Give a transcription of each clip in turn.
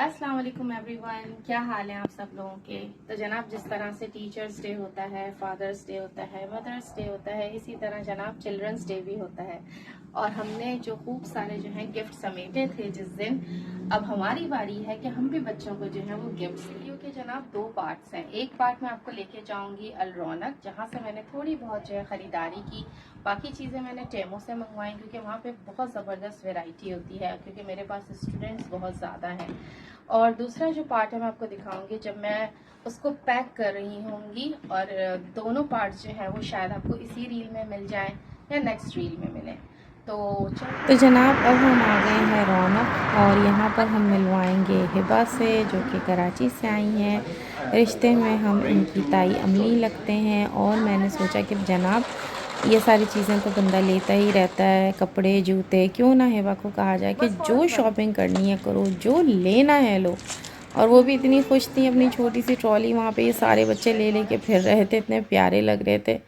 अस्सलाम वालेकुम एवरीवन, क्या हाल है आप सब लोगों के। तो जनाब, जिस तरह से टीचर्स डे होता है, फादर्स डे होता है, मदर्स डे होता है, इसी तरह जनाब चिल्ड्रंस डे भी होता है। और हमने जो खूब सारे जो है गिफ्ट समेटे थे जिस दिन, अब हमारी बारी है कि हम भी बच्चों को जो है वो गिफ्ट्स दें। क्योंकि जनाब दो पार्ट्स हैं। एक पार्ट में आपको लेके जाऊंगी अल रौनक, जहाँ से मैंने थोड़ी बहुत जो है खरीदारी की। बाकी चीज़ें मैंने टेमो से मंगवाई क्योंकि वहाँ पे बहुत ज़बरदस्त वैरायटी होती है, क्योंकि मेरे पास स्टूडेंट्स बहुत ज़्यादा हैं। और दूसरा जो पार्ट है मैं आपको दिखाऊंगी जब मैं उसको पैक कर रही होंगी। और दोनों पार्ट्स जो है वो शायद आपको इसी रील में मिल जाए या नेक्स्ट रील में मिले। तो जनाब अब हम आ गए हैं रौनक, और यहाँ पर हम मिलवाएंगे हिबा से, जो कि कराची से आई हैं। रिश्ते में हम इनकी ताई अम्मी लगते हैं। और मैंने सोचा कि जनाब ये सारी चीज़ें तो बंदा लेता ही रहता है, कपड़े जूते, क्यों ना हिबा को कहा जाए कि जो शॉपिंग करनी है करो, जो लेना है लो। और वो भी इतनी खुश थी, अपनी छोटी सी ट्रॉली वहाँ पे ये सारे बच्चे ले लेके फिर रहे थे, इतने प्यारे लग रहे थे।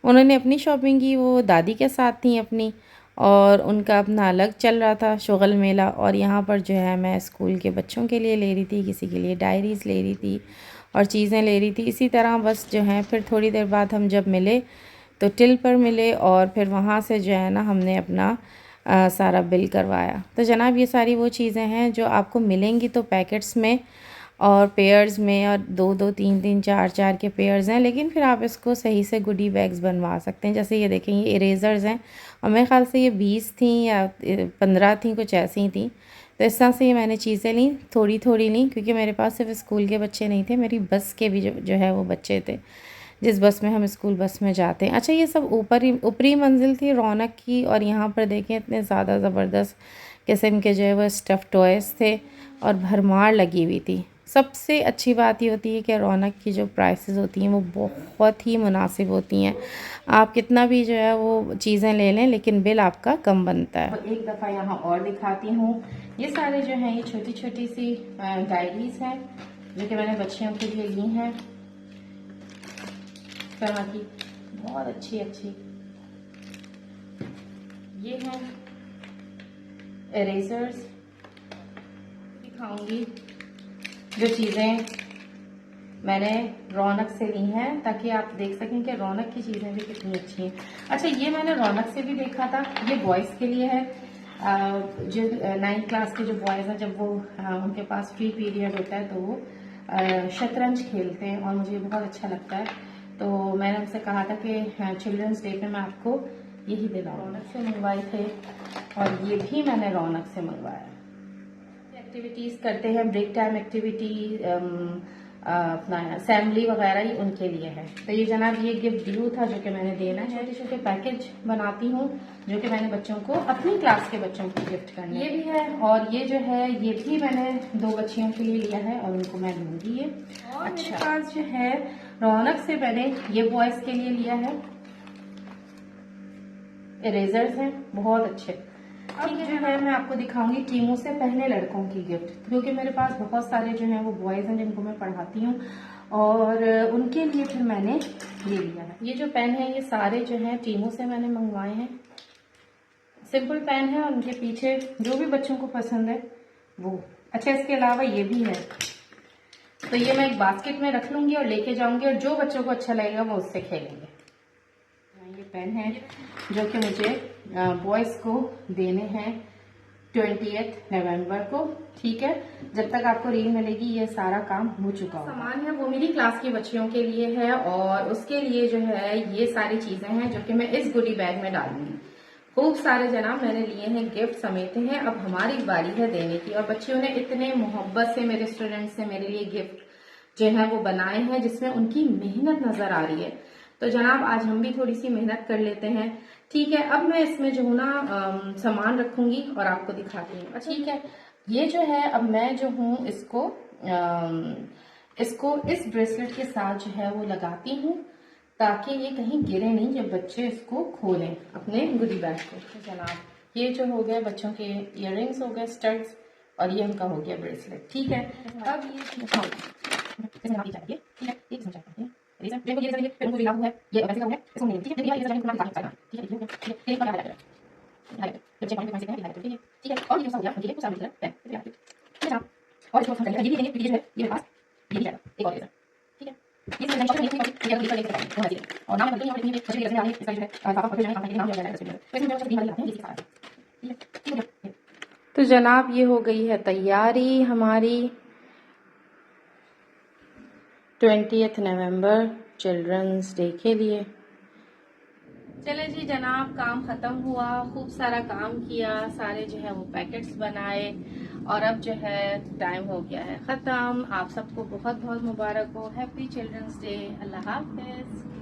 उन्होंने अपनी शॉपिंग की, वो दादी के साथ थी अपनी, और उनका अपना अलग चल रहा था शुगल मेला। और यहाँ पर जो है मैं स्कूल के बच्चों के लिए ले रही थी, किसी के लिए डायरीज़ ले रही थी और चीज़ें ले रही थी। इसी तरह बस जो है फिर थोड़ी देर बाद हम जब मिले तो टिल पर मिले, और फिर वहाँ से जो है ना हमने अपना सारा बिल करवाया। तो जनाब ये सारी वो चीज़ें हैं जो आपको मिलेंगी तो पैकेट्स में और पेयर्स में, और दो दो तीन तीन चार चार के पेयर्स हैं। लेकिन फिर आप इसको सही से गुडी बैग्स बनवा सकते हैं। जैसे ये देखें, ये इरेज़र्स हैं, और मेरे ख्याल से ये 20 थी या 15 थी, कुछ ऐसी थी। तो इस तरह से ये मैंने चीज़ें ली, थोड़ी थोड़ी ली, क्योंकि मेरे पास सिर्फ स्कूल के बच्चे नहीं थे, मेरी बस के भी जो है वो बच्चे थे, जिस बस में हम स्कूल बस में जाते हैं। अच्छा, ये सब ऊपरी मंजिल थी रौनक की। और यहाँ पर देखें इतने ज़्यादा ज़बरदस्त किस्म के जो है वो स्टफ़ टॉयज़ थे और भरमार लगी हुई थी। सबसे अच्छी बात ये होती है कि रौनक की जो प्राइसेस होती हैं वो बहुत ही मुनासिब होती हैं। आप कितना भी जो है वो चीज़ें ले लें, लेकिन बिल आपका कम बनता है। तो एक दफ़ा यहाँ और दिखाती हूँ। ये सारे जो हैं ये छोटी छोटी सी डायरीज़ हैं जो कि मैंने बच्चियों के लिए ली हैं, तरह की बहुत अच्छी अच्छी। ये हैं इरेजर्स, दिखाऊंगी जो चीज़ें मैंने रौनक से ली हैं, ताकि आप देख सकें कि रौनक की चीज़ें भी कितनी अच्छी हैं। अच्छा, ये मैंने रौनक से भी देखा था, ये बॉयज़ के लिए है। जो 9th क्लास के जो बॉयज़ हैं, जब वो उनके पास फ्री पीरियड होता है तो वो शतरंज खेलते हैं, और मुझे बहुत अच्छा लगता है। तो मैंने उनसे कहा था कि चिल्ड्रंस डे पे मैं आपको यही दिलाऊं। रौनक से मंगवाए थे, और ये भी मैंने रौनक से मंगवाया। एक्टिविटीज़ करते हैं, ब्रेक टाइम एक्टिविटी, अपना असेंबली वगैरह, ही उनके लिए है। तो ये जनाब ये गिफ्ट ड्यू था जो कि मैंने देना है। छोटे छोटे पैकेज बनाती हूँ जो कि मैंने बच्चों को, अपनी क्लास के बच्चों को गिफ्ट करना है। ये भी है, और ये जो है ये भी मैंने 2 बच्चियों के लिए लिया है, और उनको मैं दूंगी ये। और अच्छा, मेरे पास जो है रौनक से मैंने ये बॉयज़ के लिए लिया है, इरेजर्स हैं बहुत अच्छे। अब जो है मैं आपको दिखाऊंगी टीमों से पहले लड़कों की गिफ्ट, क्योंकि मेरे पास बहुत सारे जो हैं वो बॉयज़ हैं जिनको मैं पढ़ाती हूँ, और उनके लिए फिर मैंने ये लिया है। ये जो पेन है ये सारे जो हैं टीमों से मैंने मंगवाए हैं। सिंपल पेन है, और उनके पीछे जो भी बच्चों को पसंद है वो। अच्छा, इसके अलावा ये भी है, तो ये मैं एक बास्केट में रख लूंगी और लेके जाऊंगी, और जो बच्चों को अच्छा लगेगा वो उससे खेलेंगे। ये पेन है जो कि मुझे बॉयज़ को देने हैं 20 नवंबर को। ठीक है, जब तक आपको रील मिलेगी ये सारा काम हो चुका होगा। सामान है वो मेरी क्लास की बच्चियों के लिए है, और उसके लिए जो है ये सारी चीजें हैं जो कि मैं इस गुडी बैग में डालूंगी। खूब सारे जनाब मैंने लिए हैं, गिफ्ट समेटे हैं। अब हमारी बारी है देने की, और बच्चियों ने इतने मोहब्बत से, मेरे स्टूडेंट्स ने मेरे लिए गिफ्ट जो है वो बनाए हैं, जिसमें उनकी मेहनत नजर आ रही है। तो जनाब आज हम भी थोड़ी सी मेहनत कर लेते हैं। ठीक है, अब मैं इसमें जो हूँ ना सामान रखूंगी और आपको दिखाती हूँ। ठीक है, ये जो है अब मैं जो हूँ इसको इस ब्रेसलेट के साथ जो है वो लगाती हूँ, ताकि ये कहीं गिरे नहीं जब बच्चे इसको खोलें अपने गुडी बैग को। तो जनाब ये जो हो गया बच्चों के इयररिंग्स हो गए, स्टड्स, और ये उनका हो गया ब्रेसलेट। ठीक है, अब ये चाहिए, ठीक है, ये चाहिए रीजन देखो, ये रीजन फिर उनको मिला हुआ है, ये वैसे का हुआ है, इसको नहीं, ठीक है, ये रीजन को दिखा सकता है। ठीक है, ये क्या है, जब चेक पॉइंट पे से है, ठीक है, ठीक है, और ये सब हो गया उनके लिए, कुछ सारे पेन, ठीक है। और इसको हम करेंगे ये भी देंगे क्योंकि जो है ये मेरे पास ये भी जाएगा एक और लेजर, ठीक है। ये सब मैंने नहीं ये लेकर होना चाहिए और नाम बदल के यहाँ पे बच्चे के इसका जो है पापा पकड़ जाएंगे काम करके नाम दिया जाएगा तो इसमें जो है 3 वाली आते हैं ये सारा, ठीक है, ठीक है। तो जनाब ये हो गई है तैयारी हमारी 20 नवंबर चिल्ड्रंस डे के लिए। चले जी जनाब, काम खत्म हुआ, खूब सारा काम किया, सारे जो है वो पैकेट्स बनाए और अब जो है टाइम हो गया है खत्म। आप सबको बहुत बहुत मुबारक हो, हैप्पी चिल्ड्रंस डे, अल्लाह हाफिज।